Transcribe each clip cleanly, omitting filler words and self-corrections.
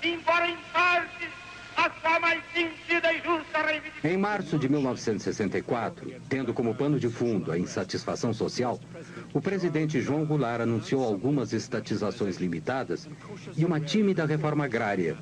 embora em parte a sua mais sentida e justa reivindicação. Em março de 1964, tendo como pano de fundo a insatisfação social, o presidente João Goulart anunciou algumas estatizações limitadas e uma tímida reforma agrária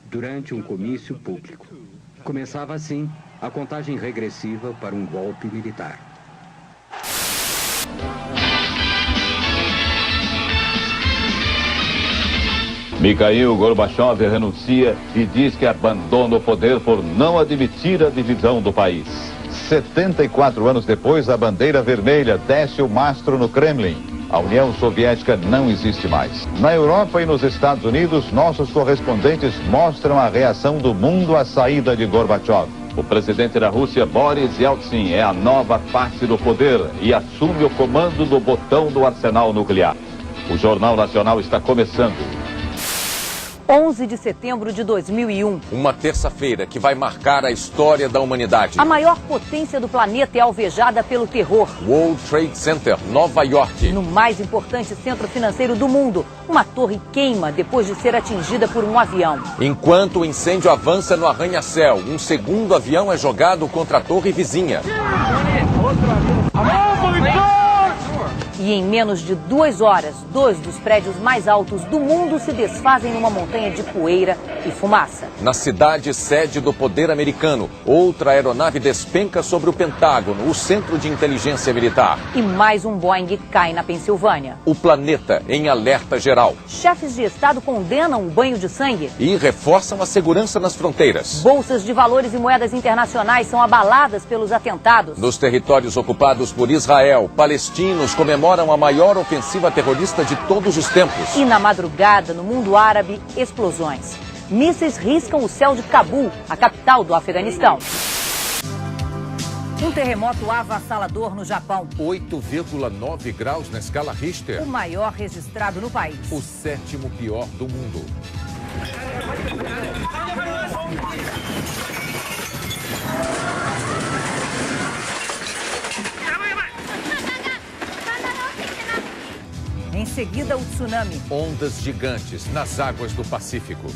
durante um comício público. Começava assim a contagem regressiva para um golpe militar. Mikhail Gorbachev renuncia e diz que abandona o poder por não admitir a divisão do país. 74 anos depois, a bandeira vermelha desce o mastro no Kremlin. A União Soviética não existe mais. Na Europa e nos Estados Unidos, nossos correspondentes mostram a reação do mundo à saída de Gorbachev. O presidente da Rússia, Boris Yeltsin, é a nova face do poder e assume o comando do botão do arsenal nuclear. O Jornal Nacional está começando. 11 de setembro de 2001. Uma terça-feira que vai marcar a história da humanidade. A maior potência do planeta é alvejada pelo terror. World Trade Center, Nova York. No mais importante centro financeiro do mundo, uma torre queima depois de ser atingida por um avião. Enquanto o incêndio avança no arranha-céu, um segundo avião é jogado contra a torre vizinha. E em menos de 2 horas, 2 dos prédios mais altos do mundo se desfazem numa montanha de poeira e fumaça. Na cidade sede do poder americano, outra aeronave despenca sobre o Pentágono, o centro de inteligência militar. E mais um Boeing cai na Pensilvânia. O planeta em alerta geral. Chefes de Estado condenam o banho de sangue. E reforçam a segurança nas fronteiras. Bolsas de valores e moedas internacionais são abaladas pelos atentados. Nos territórios ocupados por Israel, palestinos comemoram a maior ofensiva terrorista de todos os tempos. E na madrugada, no mundo árabe, explosões. Mísseis riscam o céu de Cabul, a capital do Afeganistão. Um terremoto avassalador no Japão. 8,9 graus na escala Richter. O maior registrado no país. O 7º pior do mundo. Em seguida, o tsunami. Ondas gigantes nas águas do Pacífico.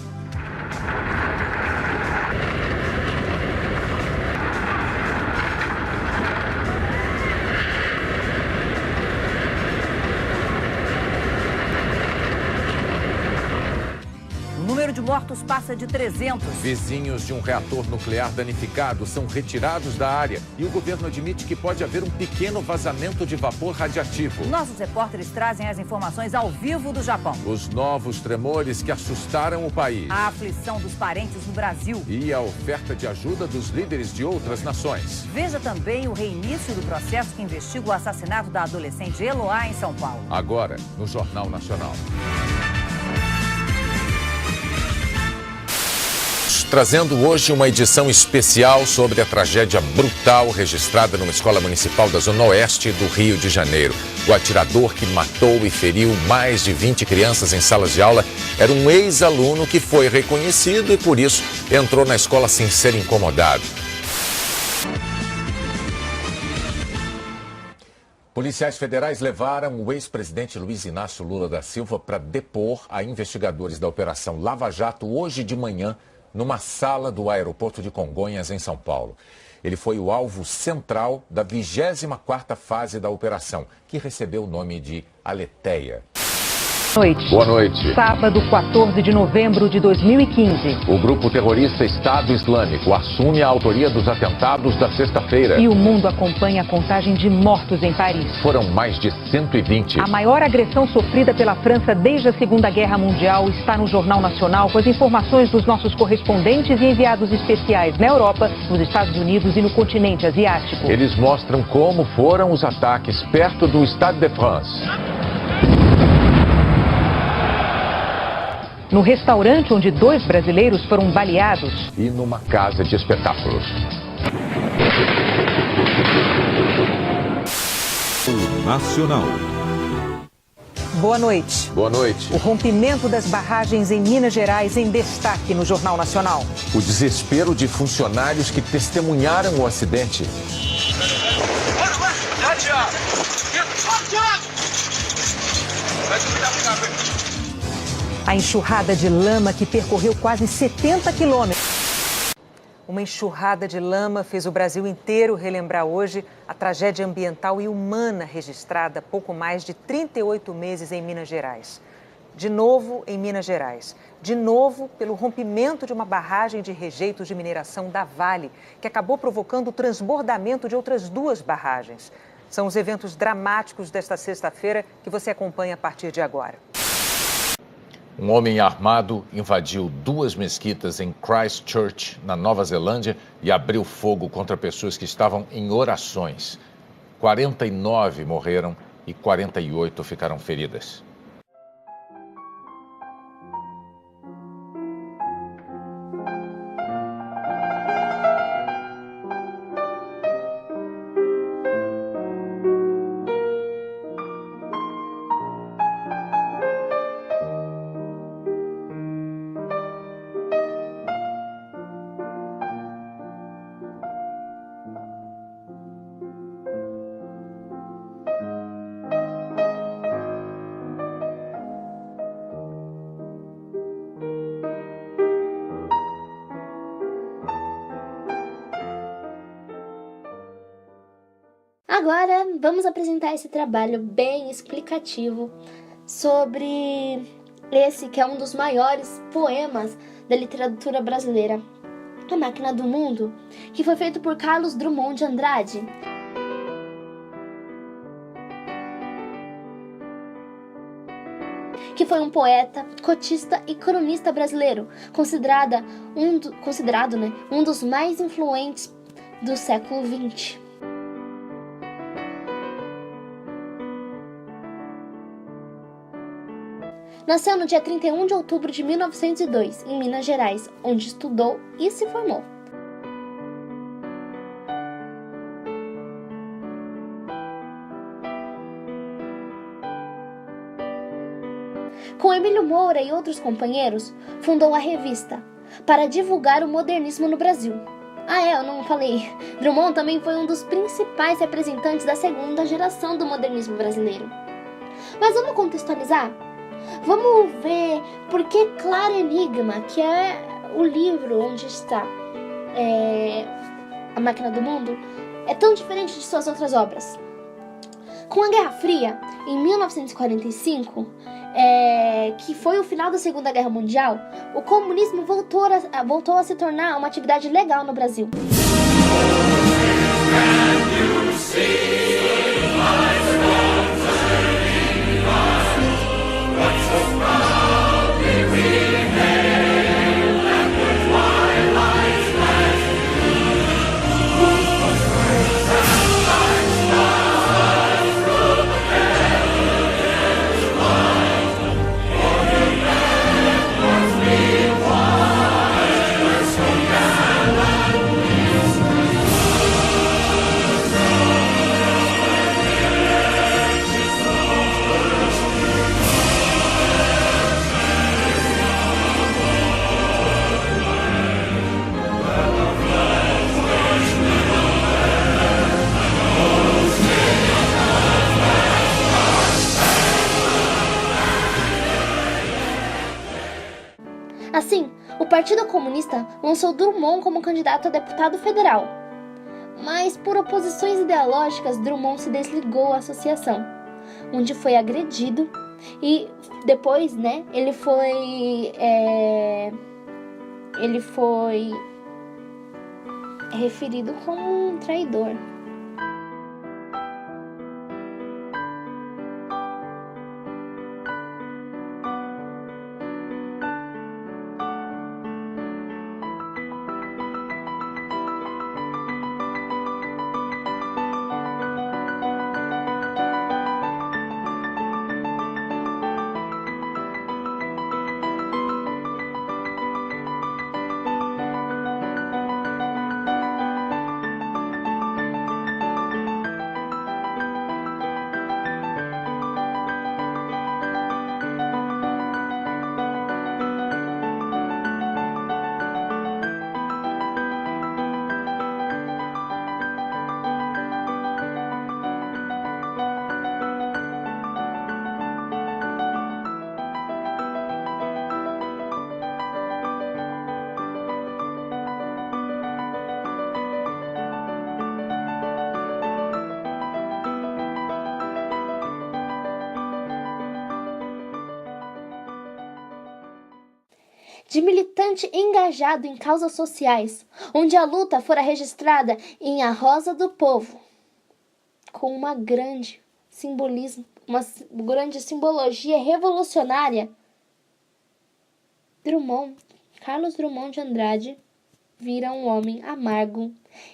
O número de mortos passa de 300. Vizinhos de um reator nuclear danificado são retirados da área e o governo admite que pode haver um pequeno vazamento de vapor radiativo. Nossos repórteres trazem as informações ao vivo do Japão. Os novos tremores que assustaram o país. A aflição dos parentes no Brasil. E a oferta de ajuda dos líderes de outras nações. Veja também o reinício do processo que investiga o assassinato da adolescente Eloá em São Paulo. Agora, no Jornal Nacional. Trazendo hoje uma edição especial sobre a tragédia brutal registrada numa escola municipal da Zona Oeste do Rio de Janeiro. O atirador que matou e feriu mais de 20 crianças em salas de aula era um ex-aluno que foi reconhecido e, por isso, entrou na escola sem ser incomodado. Policiais federais levaram o ex-presidente Luiz Inácio Lula da Silva para depor a investigadores da Operação Lava Jato hoje de manhã, numa sala do aeroporto de Congonhas, em São Paulo. Ele foi o alvo central da 24ª fase da operação, que recebeu o nome de Aleteia. Noite. Boa noite. Sábado, 14 de novembro de 2015. O grupo terrorista Estado Islâmico assume a autoria dos atentados da sexta-feira. E o mundo acompanha a contagem de mortos em Paris. Foram mais de 120. A maior agressão sofrida pela França desde a Segunda Guerra Mundial está no Jornal Nacional, com as informações dos nossos correspondentes e enviados especiais na Europa, nos Estados Unidos e no continente asiático. Eles mostram como foram os ataques perto do Stade de France. No restaurante onde 2 brasileiros foram baleados. E numa casa de espetáculos. Nacional. Boa noite. Boa noite. O rompimento das barragens em Minas Gerais em destaque no Jornal Nacional. O desespero de funcionários que testemunharam o acidente. A enxurrada de lama que percorreu quase 70 quilômetros. Uma enxurrada de lama fez o Brasil inteiro relembrar hoje a tragédia ambiental e humana registrada há pouco mais de 38 meses em Minas Gerais. De novo em Minas Gerais. De novo pelo rompimento de uma barragem de rejeitos de mineração da Vale, que acabou provocando o transbordamento de outras 2 barragens. São os eventos dramáticos desta sexta-feira que você acompanha a partir de agora. Um homem armado invadiu 2 mesquitas em Christchurch, na Nova Zelândia, e abriu fogo contra pessoas que estavam em orações. 49 morreram e 48 ficaram feridas. Agora, vamos apresentar esse trabalho bem explicativo sobre esse que é um dos maiores poemas da literatura brasileira, A Máquina do Mundo, que foi feito por Carlos Drummond de Andrade. Que foi um poeta, cotista e cronista brasileiro, considerado um dos mais influentes do século XX. Nasceu no dia 31 de outubro de 1902, em Minas Gerais, onde estudou e se formou. Com Emílio Moura e outros companheiros, fundou a revista para divulgar o modernismo no Brasil. Eu não falei. Drummond também foi um dos principais representantes da segunda geração do modernismo brasileiro. Mas vamos contextualizar? Vamos ver por que Claro Enigma, que é o livro onde está A Máquina do Mundo, é tão diferente de suas outras obras. Com a Guerra Fria, em 1945, que foi o final da Segunda Guerra Mundial, o comunismo voltou a se tornar uma atividade legal no Brasil. Assim, o Partido Comunista lançou Drummond como candidato a deputado federal. Mas, por oposições ideológicas, Drummond se desligou da associação, onde foi agredido e depois, ele foi referido como um traidor. de militante engajado em causas sociais, onde a luta fora registrada em A Rosa do Povo, com uma grande simbologia revolucionária. Carlos Drummond de Andrade vira um homem amargo,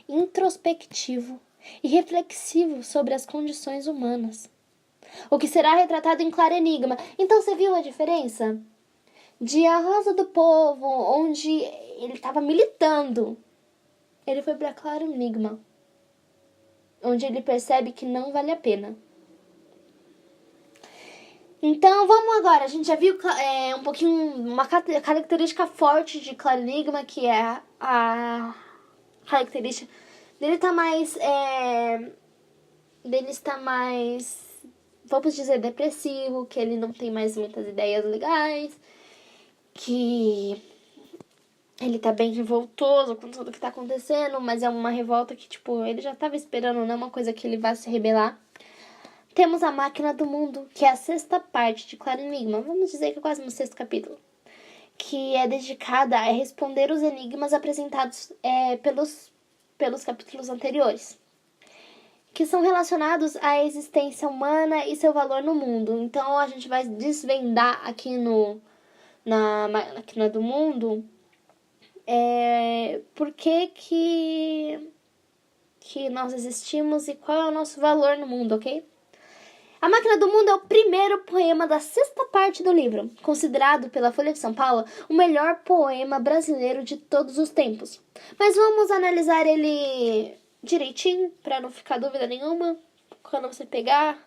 introspectivo e reflexivo sobre as condições humanas, o que será retratado em Claro Enigma. Então você viu a diferença? De A Rosa do Povo, onde ele estava militando, ele foi para Claro Enigma, onde ele percebe que não vale a pena. Então vamos agora, a gente já viu um pouquinho, uma característica forte de Claro Enigma, que é a característica dele está mais, vamos dizer, depressivo, que ele não tem mais muitas ideias legais, que ele tá bem revoltoso com tudo que tá acontecendo, mas é uma revolta que, ele já tava esperando, não é uma coisa que ele vai se rebelar. Temos a Máquina do Mundo, que é a 6ª parte de Claro Enigma, vamos dizer que é quase no 6º capítulo, que é dedicada a responder os enigmas apresentados pelos capítulos anteriores, que são relacionados à existência humana e seu valor no mundo. Então a gente vai desvendar aqui na Máquina do Mundo por que nós existimos e qual é o nosso valor no mundo, ok? A Máquina do Mundo é o primeiro poema da 6ª parte do livro, considerado pela Folha de São Paulo o melhor poema brasileiro de todos os tempos. Mas vamos analisar ele direitinho, para não ficar dúvida nenhuma. Quando você pegar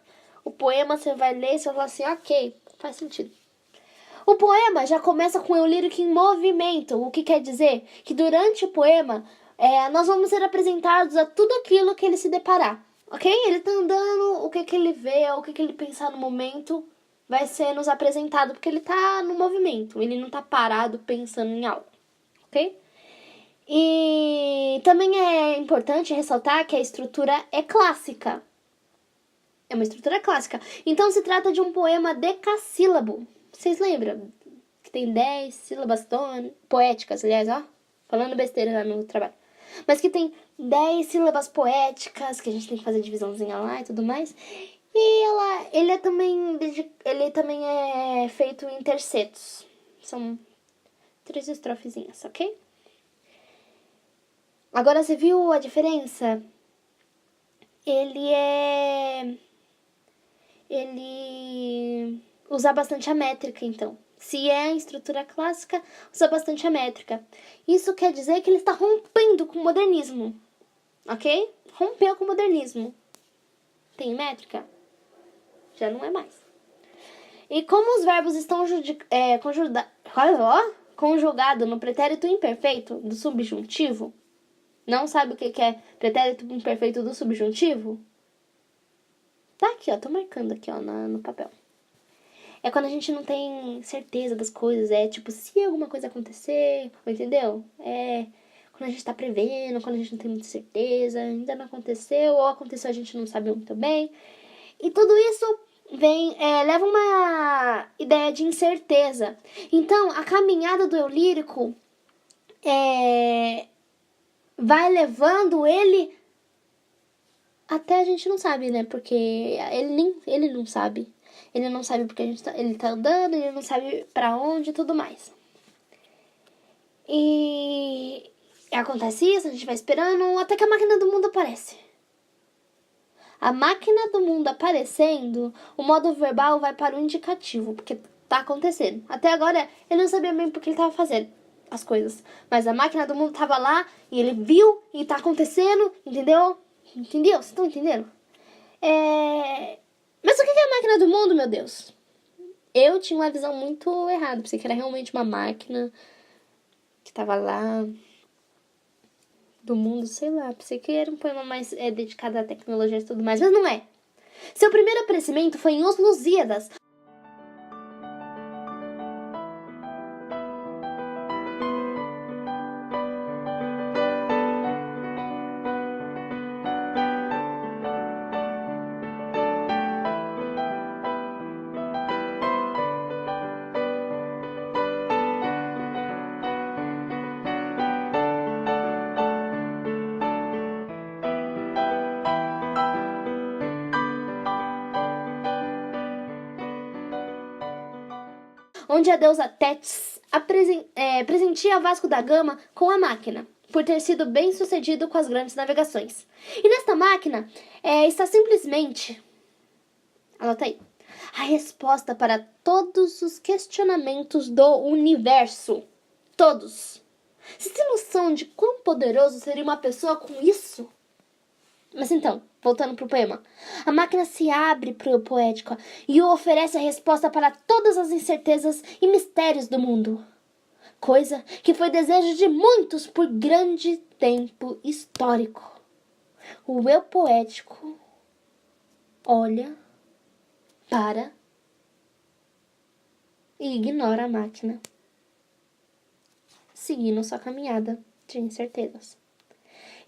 o poema, você vai ler e você vai falar assim, ok, faz sentido. O poema já começa com eu lírico em movimento, o que quer dizer que durante o poema nós vamos ser apresentados a tudo aquilo que ele se deparar. Ok? Ele tá andando, o que ele vê, o que ele pensar no momento vai ser nos apresentado, porque ele tá no movimento, ele não tá parado pensando em algo, ok? E também é importante ressaltar que a estrutura é clássica. É uma estrutura clássica. Então se trata de um poema decassílabo. Vocês lembram? Que tem 10 sílabas poéticas, aliás, ó. Falando besteira lá no trabalho. Mas que tem 10 sílabas poéticas, que a gente tem que fazer divisãozinha lá e tudo mais. E ele também é feito em tercetos. São 3 estrofezinhas, ok? Agora você viu a diferença? Ele usa bastante a métrica, então. Se é a estrutura clássica, usa bastante a métrica. Isso quer dizer que ele está rompendo com o modernismo. Ok? Rompeu com o modernismo. Tem métrica? Já não é mais. E como os verbos estão conjugados no pretérito imperfeito do subjuntivo, não sabe o que é pretérito imperfeito do subjuntivo? Tá aqui, ó. Tô marcando aqui, ó, no papel. É quando a gente não tem certeza das coisas. É tipo, se alguma coisa acontecer, entendeu? É quando a gente tá prevendo, quando a gente não tem muita certeza, ainda não aconteceu, ou aconteceu, a gente não sabe muito bem. E tudo isso leva uma ideia de incerteza. Então, a caminhada do eu lírico vai levando ele até a gente não sabe, né? Porque ele não sabe. Ele não sabe porque ele tá andando, ele não sabe pra onde e tudo mais. E acontece isso, a gente vai esperando, até que a Máquina do Mundo aparece. A Máquina do Mundo aparecendo, o modo verbal vai para o indicativo, porque tá acontecendo. Até agora, ele não sabia bem porque ele tava fazendo as coisas. Mas a Máquina do Mundo tava lá, e ele viu, e tá acontecendo, entendeu? Entendeu? Vocês estão entendendo? Mas o que é a Máquina do Mundo, meu Deus? Eu tinha uma visão muito errada. Pensei que era realmente uma máquina que tava lá do mundo, sei lá. Pensei que era um poema mais dedicado à tecnologia e tudo mais, mas não é. Seu primeiro aparecimento foi em Os Lusíadas. onde a deusa Tétis presenteia Vasco da Gama com a máquina, por ter sido bem sucedido com as grandes navegações. E nesta máquina está simplesmente, anota aí, a resposta para todos os questionamentos do universo. Todos. Você tem noção de quão poderoso seria uma pessoa com isso? Mas então, voltando pro poema. A máquina se abre pro poético e oferece a resposta para todas as incertezas e mistérios do mundo. Coisa que foi desejo de muitos por grande tempo histórico. O eu poético olha, para e ignora a máquina, seguindo sua caminhada de incertezas.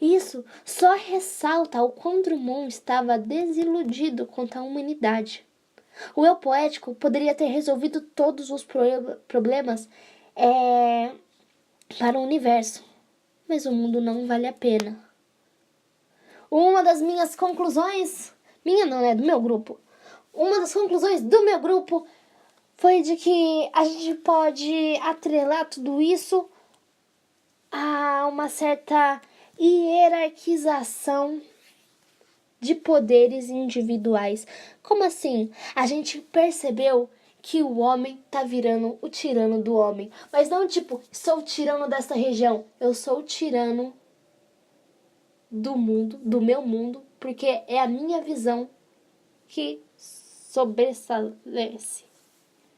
Isso só ressalta o quão Drummond estava desiludido quanto à humanidade. O eu poético poderia ter resolvido todos os problemas para o universo, mas o mundo não vale a pena. Uma das minhas conclusões, do meu grupo, uma das conclusões do meu grupo foi de que a gente pode atrelar tudo isso a uma certa hierarquização de poderes individuais. Como assim? A gente percebeu que o homem tá virando o tirano do homem. Mas não tipo, sou o tirano dessa região. Eu sou o tirano do mundo, do meu mundo, porque é a minha visão que sobressai.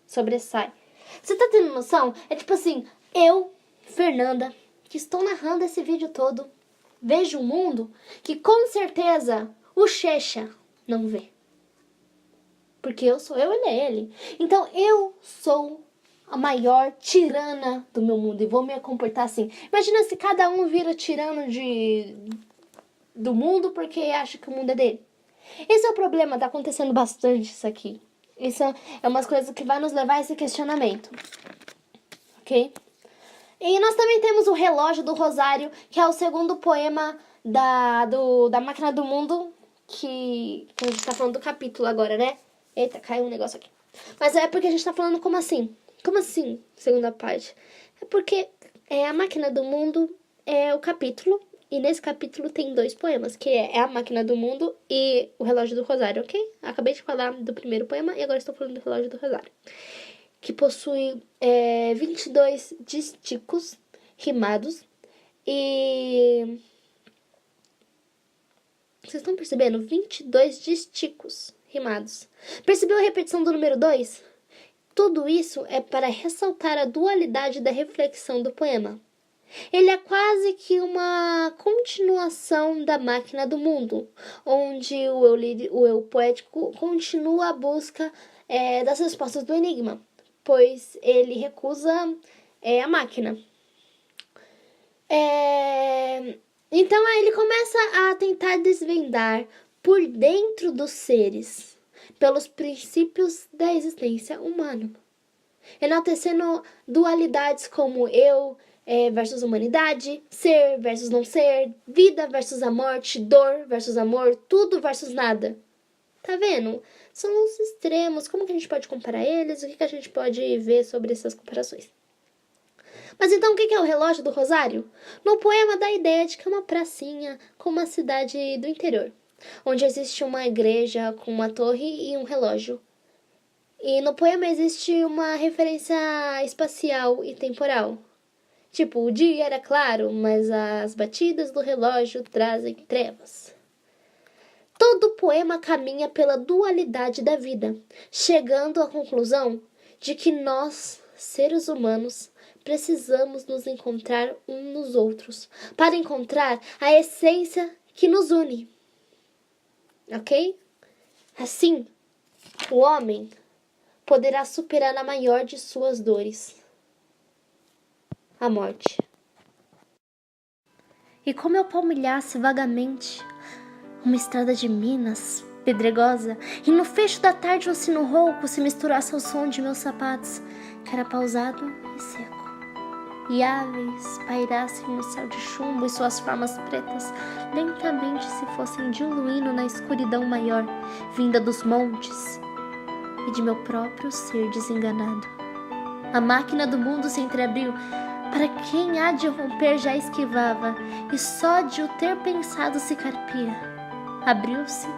Você tá tendo noção? É tipo assim, eu, Fernanda, que estou narrando esse vídeo todo, vejo um mundo que com certeza o Checha não vê. Porque eu sou eu, ele é ele. Então eu sou a maior tirana do meu mundo e vou me comportar assim. Imagina se cada um vira tirano do mundo porque acha que o mundo é dele. Esse é o problema, tá acontecendo bastante isso aqui. Isso é umas coisas que vai nos levar a esse questionamento. Ok? E nós também temos o Relógio do Rosário, que é o segundo poema da Máquina do Mundo, que a gente tá falando do capítulo agora, né? Eita, caiu um negócio aqui. Mas é porque a gente tá falando como assim? Como assim, segunda parte? É porque a Máquina do Mundo é o capítulo, e nesse capítulo tem 2 poemas, que é a Máquina do Mundo e o Relógio do Rosário, ok? Acabei de falar do primeiro poema e agora estou falando do Relógio do Rosário, que possui 22 dísticos rimados e... Vocês estão percebendo? 22 dísticos rimados. Percebeu a repetição do número 2? Tudo isso é para ressaltar a dualidade da reflexão do poema. Ele é quase que uma continuação da Máquina do Mundo, onde o eu poético continua a busca das respostas do enigma, pois ele recusa a máquina. Então aí ele começa a tentar desvendar por dentro dos seres, pelos princípios da existência humana, enaltecendo dualidades como eu versus humanidade, ser versus não ser, vida versus a morte, dor versus amor, tudo versus nada. Tá vendo? São os extremos. Como que a gente pode comparar eles? O que a gente pode ver sobre essas comparações? Mas então o que é o Relógio do Rosário? No poema dá a ideia de que é uma pracinha com uma cidade do interior, onde existe uma igreja com uma torre e um relógio. E no poema existe uma referência espacial e temporal. Tipo, o dia era claro, mas as batidas do relógio trazem trevas. Todo o poema caminha pela dualidade da vida, chegando à conclusão de que nós, seres humanos, precisamos nos encontrar uns nos outros, para encontrar a essência que nos une. Ok? Assim, o homem poderá superar a maior de suas dores, a morte. E como eu palmilhasse vagamente uma estrada de Minas, pedregosa, e no fecho da tarde um sino rouco se misturasse ao som de meus sapatos, que era pausado e seco, e aves pairassem no céu de chumbo e suas formas pretas lentamente se fossem diluindo na escuridão maior, vinda dos montes e de meu próprio ser desenganado. A máquina do mundo se entreabriu. Para quem há de romper já esquivava, e só de o ter pensado se carpia. Abriu-se,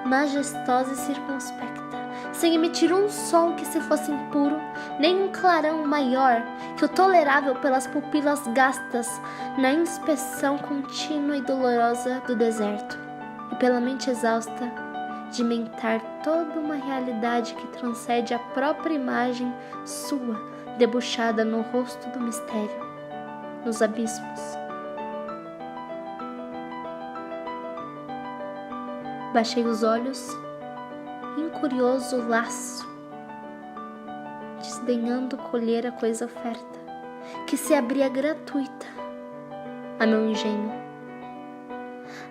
majestosa e circunspecta, sem emitir um som que se fosse impuro, nem um clarão maior que o tolerável pelas pupilas gastas na inspeção contínua e dolorosa do deserto, e pela mente exausta de mentar toda uma realidade que transcende a própria imagem sua, debuxada no rosto do mistério, nos abismos. Baixei os olhos, incurioso laço, desdenhando colher a coisa oferta, que se abria gratuita a meu engenho.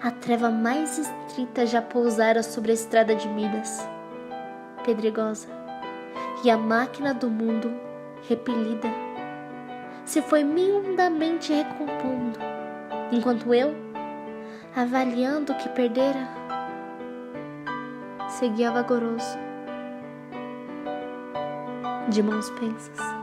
A treva mais estrita já pousara sobre a estrada de Midas, pedregosa, e a máquina do mundo, repelida, se foi miudamente recompondo, enquanto eu, avaliando o que perdera, seguia vagaroso, de mãos pensas.